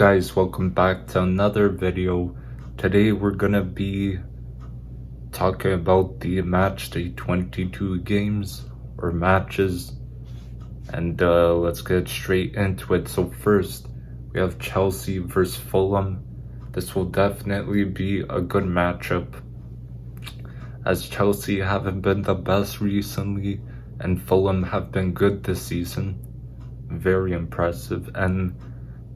guys, welcome back to another video. Today we're gonna be talking about the matchday 22 games or matches, and let's get straight into it. So first we have Chelsea versus Fulham. This will definitely be a good matchup, as Chelsea haven't been the best recently and Fulham have been good this season. Very impressive. And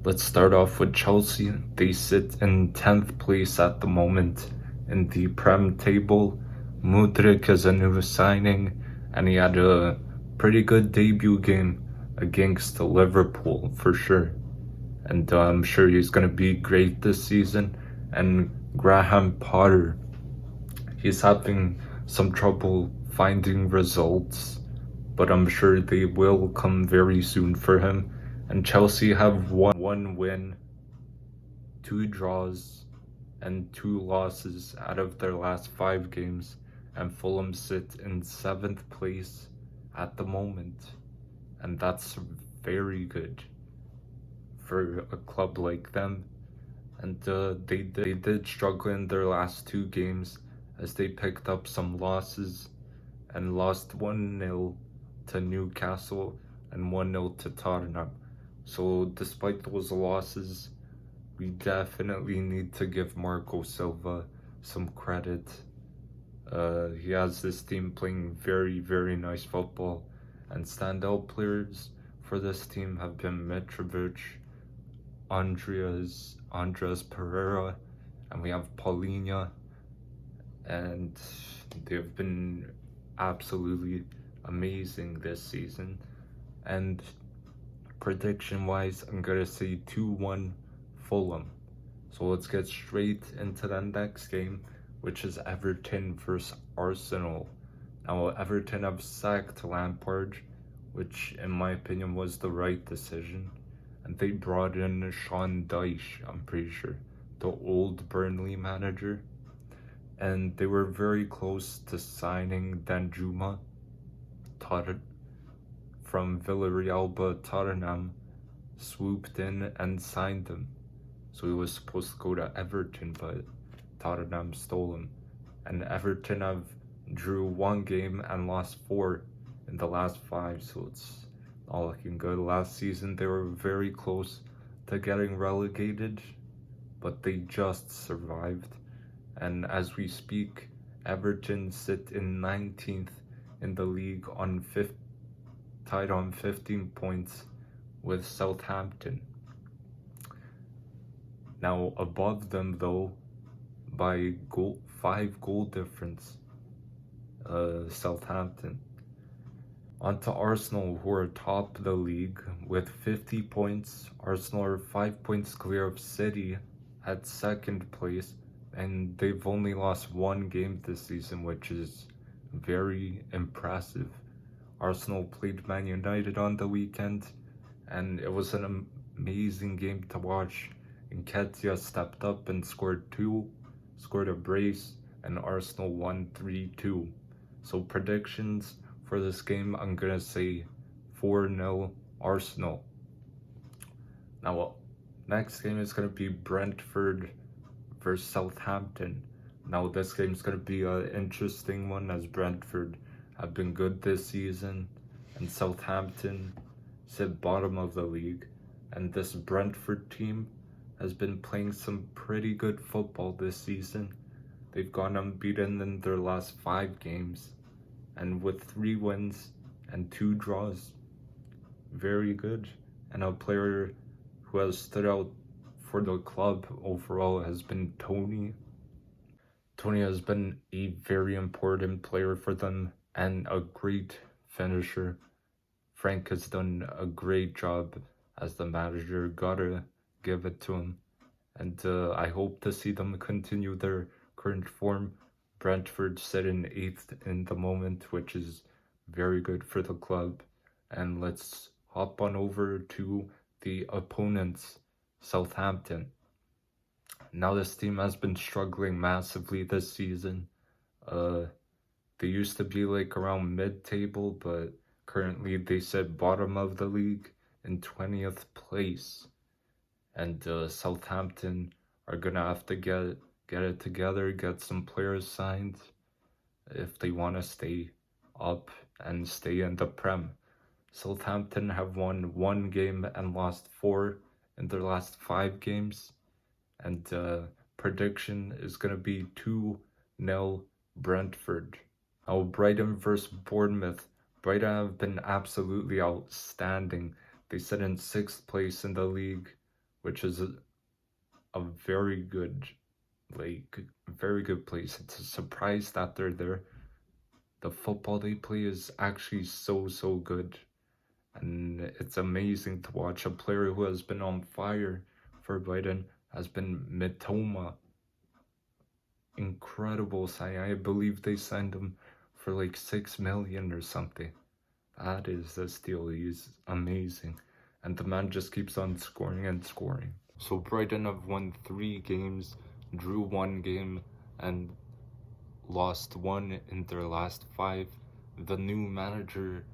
let's start off with Chelsea. They sit in 10th place at the moment in the Prem table. Mudryk is a new signing, and he had a pretty good debut game against Liverpool for sure. And I'm sure he's going to be great this season. And Graham Potter, he's having some trouble finding results, but I'm sure they will come very soon for him. And Chelsea have one win, 2 draws, and 2 losses out of their last 5 games. And Fulham sit in 7th place at the moment. And that's very good for a club like them. And they did struggle in their last 2 games, as they picked up some losses and lost 1-0 to Newcastle and 1-0 to Tottenham. So despite those losses, we definitely need to give Marco Silva some credit. He has this team playing very nice football, and standout players for this team have been Mitrovic, Andreas Pereira, and we have Paulinho, and they've been absolutely amazing this season. And prediction wise, I'm gonna say 2-1 Fulham. So let's get straight into the next game, which is Everton versus Arsenal. Now Everton have sacked Lampard, which in my opinion was the right decision, and they brought in Sean Dyche, I'm pretty sure, the old Burnley manager, and they were very close to signing Danjuma from Villarreal, but Tottenham swooped in and signed him. So he was supposed to go to Everton, but Tottenham stole him. And Everton have drew 1 game and lost 4 in the last 5, so it's not looking good. Last season they were very close to getting relegated, but they just survived. And as we speak, Everton sit in 19th in the league on tied on 15 points with Southampton. Now above them though, by 5 goal difference, Southampton. On to Arsenal, who are top of the league with 50 points. Arsenal are 5 points clear of City at 2nd place, and they've only lost 1 game this season, which is very impressive. Arsenal played Man United on the weekend, and it was an amazing game to watch. Nketiah stepped up and scored a brace, and Arsenal won 3-2. So predictions for this game, I'm gonna say 4-0 Arsenal. Now, next game is gonna be Brentford versus Southampton. Now this game's gonna be an interesting one, as Brentford have been good this season and Southampton sit bottom of the league. And this Brentford team has been playing some pretty good football this season. They've gone unbeaten in their last 5 games, and with 3 wins and 2 draws. Very good. And a player who has stood out for the club overall has been Tony. Tony has been a very important player for them and a great finisher. Frank has done a great job as the manager, gotta give it to him. And I hope to see them continue their current form. Brentford sit in 8th in the moment, which is very good for the club. And let's hop on over to the opponents, Southampton. Now this team has been struggling massively this season. They used to be like around mid-table, but currently they sit bottom of the league in 20th place. and Southampton are gonna have to get it together, get some players signed if they want to stay up and stay in the Prem. Southampton have won 1 game and lost 4 in their last 5 games, and prediction is gonna be 2-0 Brentford. Now Brighton versus Bournemouth. Brighton have been absolutely outstanding. They sit in 6th place in the league, which is a very good, very good place. It's a surprise that they're there. The football they play is actually so good, and it's amazing to watch. A player who has been on fire for Brighton has been Mitoma. Incredible signing. I believe they signed him for like 6 million or something. That is a steal. He's amazing, and the man just keeps on scoring and scoring. So Brighton have won 3 games, drew 1 game, and lost 1 in their last 5. The new manager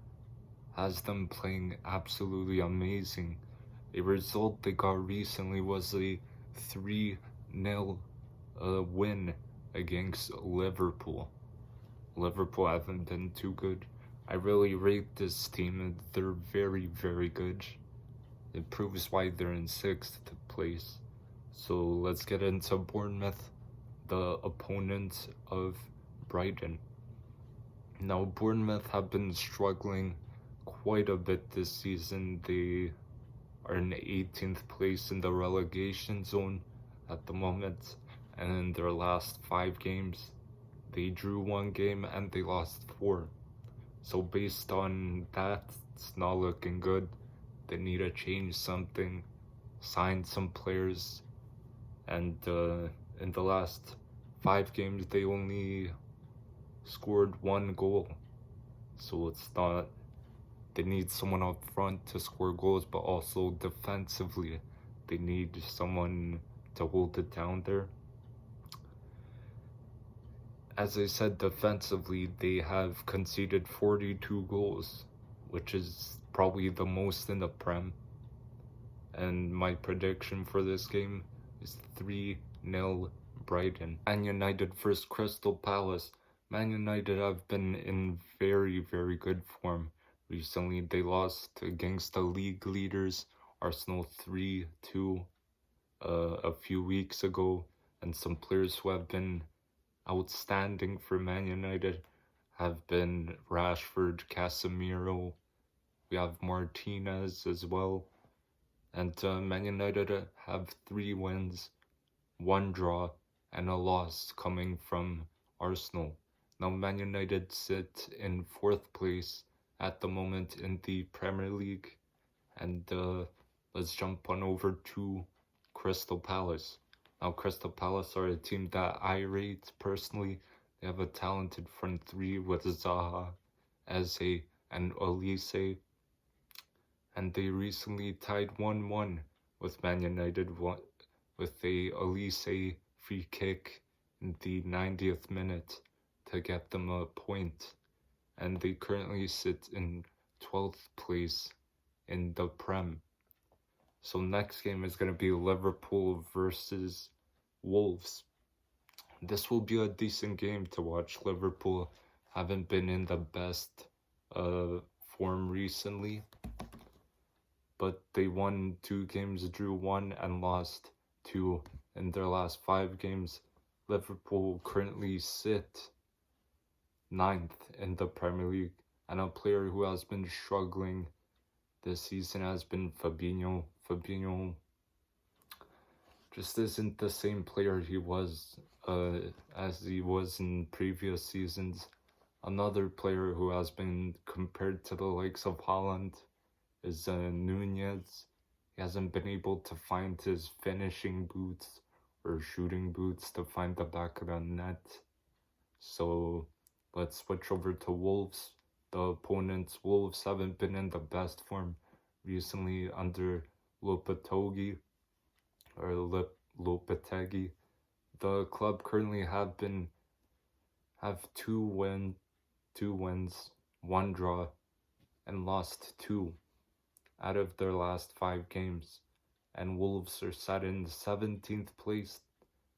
has them playing absolutely amazing. A result they got recently was a 3-0 win against Liverpool. Liverpool haven't been too good. I really rate this team, and they're very good. It proves why they're in 6th place. So let's get into Bournemouth, the opponent of Brighton. Now Bournemouth have been struggling quite a bit this season. They are in 18th place in the relegation zone at the moment, and in their last 5 games they drew 1 game and they lost 4. So based on that, it's not looking good. They need to change something, sign some players, and in the last 5 games they only scored 1 goal. So it's not, they need someone up front to score goals, but also defensively they need someone to hold it down there. As I said, defensively they have conceded 42 goals, which is probably the most in the Prem. And my prediction for this game is 3-0 Brighton. Man United versus Crystal Palace. Man United have been in very good form recently. They lost against the league leaders Arsenal 3-2 a few weeks ago, and some players who have been outstanding for Man United have been Rashford, Casemiro. We have Martinez as well. And Man United have 3 wins, 1 draw, and a loss coming from Arsenal. Now Man United sit in 4th place at the moment in the Premier League. And let's jump on over to Crystal Palace. Now Crystal Palace are a team that I rate personally. They have a talented front 3 with Zaha, Eze, and Olise. And they recently tied 1-1 with Man United with a Olise free kick in the 90th minute to get them a point. And they currently sit in 12th place in the Prem. So next game is going to be Liverpool versus Wolves. This will be a decent game to watch. Liverpool haven't been in the best form recently, but they won 2 games, drew 1, and lost 2 in their last 5 games. Liverpool currently sit 9th in the Premier League, and a player who has been struggling this season has been Fabinho. Fabinho just isn't the same player he was as he was in previous seasons. Another player who has been compared to the likes of Haaland is Nunez. He hasn't been able to find his finishing boots or shooting boots to find the back of the net. So let's switch over to Wolves. The opponents, Wolves, haven't been in the best form recently under Lopetegui. The club currently have 2 wins, 1 draw, and lost 2 out of their last 5 games. and Wolves are set in 17th place,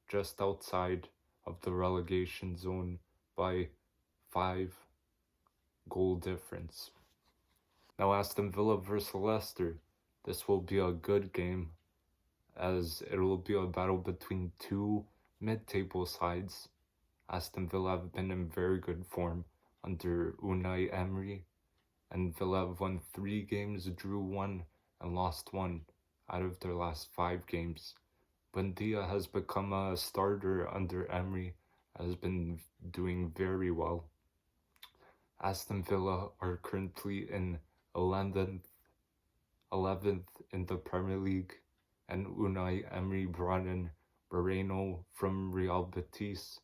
just outside of the relegation zone by 5-goal difference. Now Aston Villa versus Leicester. This will be a good game, as it will be a battle between two mid-table sides. Aston Villa have been in very good form under Unai Emery, and Villa have won 3 games, drew 1, and lost 1 out of their last 5 games. Buendia has become a starter under Emery, has been doing very well. Aston Villa are currently in 11th in the Premier League, and Unai Emery brought in Moreno from Real Betis,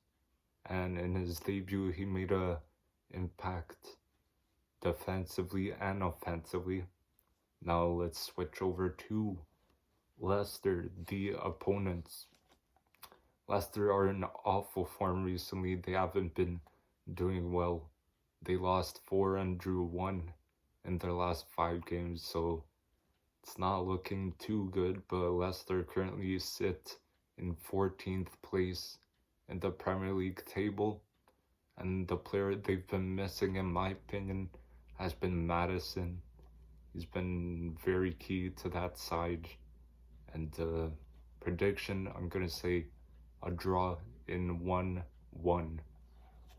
and in his debut he made an impact defensively and offensively. Now let's switch over to Leicester, the opponents. Leicester are in awful form recently. They haven't been doing well. They lost 4 and drew 1 in their last 5 games, so it's not looking too good, but Leicester currently sit in 14th place in the Premier League table, and the player they've been missing, in my opinion, has been Maddison. He's been very key to that side, and prediction, I'm going to say a draw in 1-1.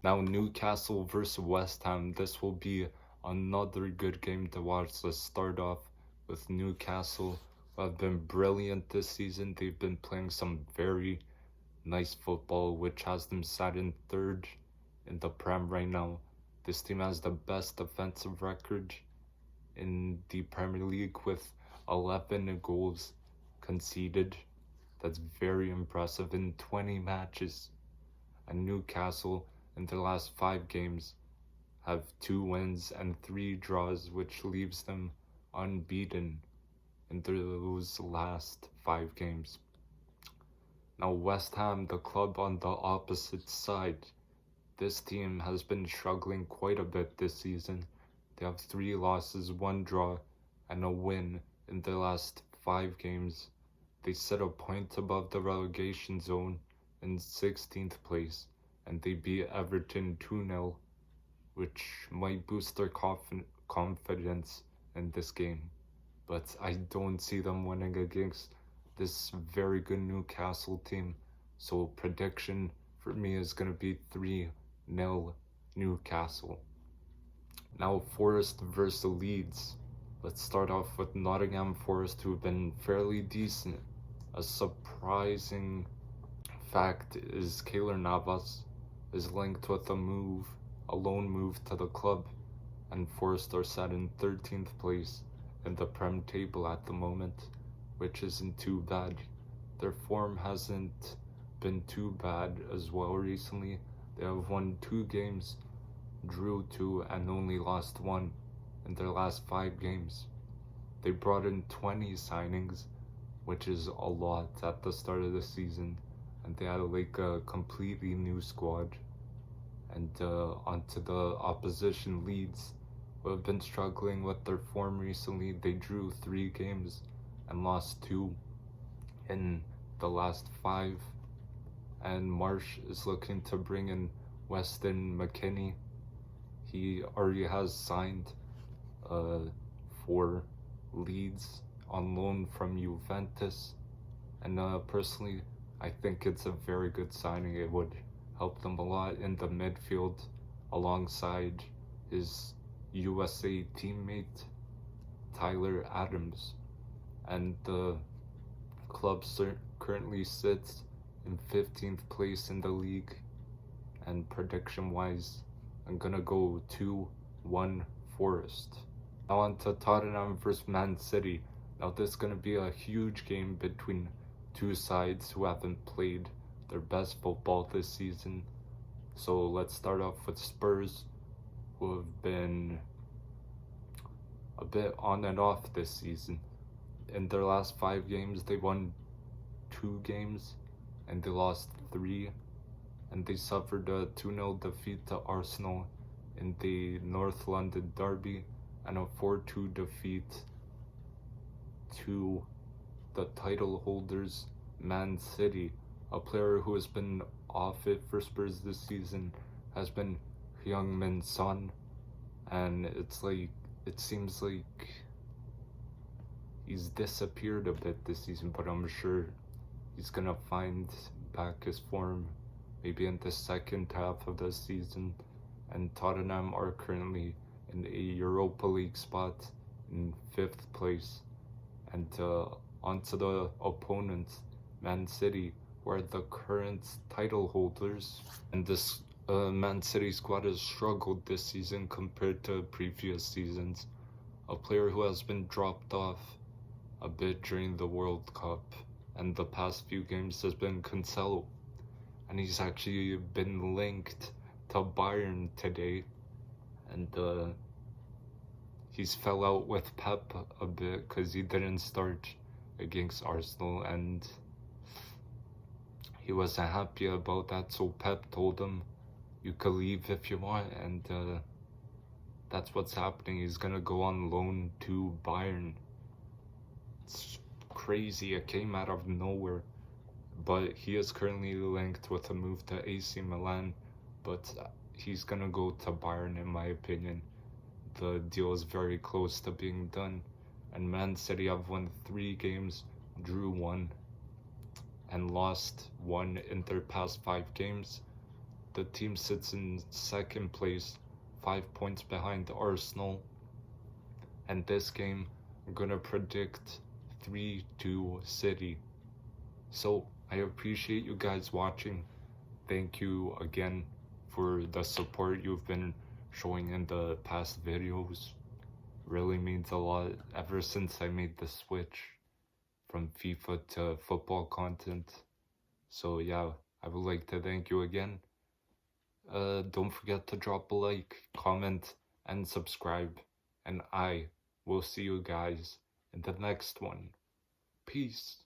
Now Newcastle versus West Ham. This will be another good game to watch. Let's start off with Newcastle, who have been brilliant this season. They've been playing some very nice football, which has them sat in 3rd in the Prem right now. This team has the best defensive record in the Premier League with 11 goals conceded. That's very impressive in 20 matches. And Newcastle, in their last 5 games, have 2 wins and 3 draws, which leaves them unbeaten in those last 5 games. Now West Ham, the club on the opposite side, this team has been struggling quite a bit this season. They have 3 losses, 1 draw, and a win in their last 5 games. They sit a point above the relegation zone in 16th place, and they beat Everton 2-0, which might boost their confidence in this game. But I don't see them winning against this very good Newcastle team. So prediction for me is going to be 3-0 Newcastle. Now Forest versus Leeds. Let's start off with Nottingham Forest, who have been fairly decent. A surprising fact is Keylor Navas is linked with a loan move to the club, and Forest are set in 13th place in the Prem table at the moment, which isn't too bad. Their form hasn't been too bad as well recently. They have won 2 games, drew 2, and only lost 1 in their last 5 games. They brought in 20 signings, which is a lot at the start of the season, and they had like a completely new squad. And onto the opposition, Leeds, who have been struggling with their form recently. They drew 3 games and lost 2 in the last 5. And Marsh is looking to bring in Weston McKennie. He already has signed for Leeds on loan from Juventus. And personally, I think it's a very good signing. It would help them a lot in the midfield alongside his USA teammate Tyler Adams. And the club currently sits in 15th place in the league, and prediction wise, I'm gonna go 2-1 Forest. Now on to Tottenham versus Man City. Now this is gonna be a huge game between 2 sides who haven't played their best football this season. So let's start off with Spurs, who have been a bit on and off this season. In their last 5 games, they won 2 games and they lost 3, and they suffered a 2-0 defeat to Arsenal in the North London derby and a 4-2 defeat to the title holders, Man City. A player who has been off it for Spurs this season has been Heung-min Son, and it seems like he's disappeared a bit this season, but I'm sure he's gonna find back his form maybe in the second half of the season. And Tottenham are currently in a Europa League spot in 5th place. And onto the opponents, Man City, who are the current title holders. And this Man City squad has struggled this season compared to previous seasons. A player who has been dropped off a bit during the World Cup and the past few games has been Cancelo. And he's actually been linked to Bayern today. And he's fell out with Pep a bit because he didn't start against Arsenal, and he wasn't happy about that, so Pep told him, you could leave if you want, and that's what's happening. He's gonna go on loan to Bayern. It's crazy, it came out of nowhere, but he is currently linked with a move to AC Milan, but he's gonna go to Bayern in my opinion. The deal is very close to being done, and Man City have won 3 games, drew 1, and lost 1 in their past 5 games. The team sits in 2nd place, 5 points behind Arsenal, and this game I'm gonna predict 3-2 City. So I appreciate you guys watching. Thank you again for the support you've been showing in the past videos. Really means a lot ever since I made the switch from FIFA to football content. So yeah, I would like to thank you again. Don't forget to drop a like, comment, and subscribe, and I will see you guys in the next one. Peace.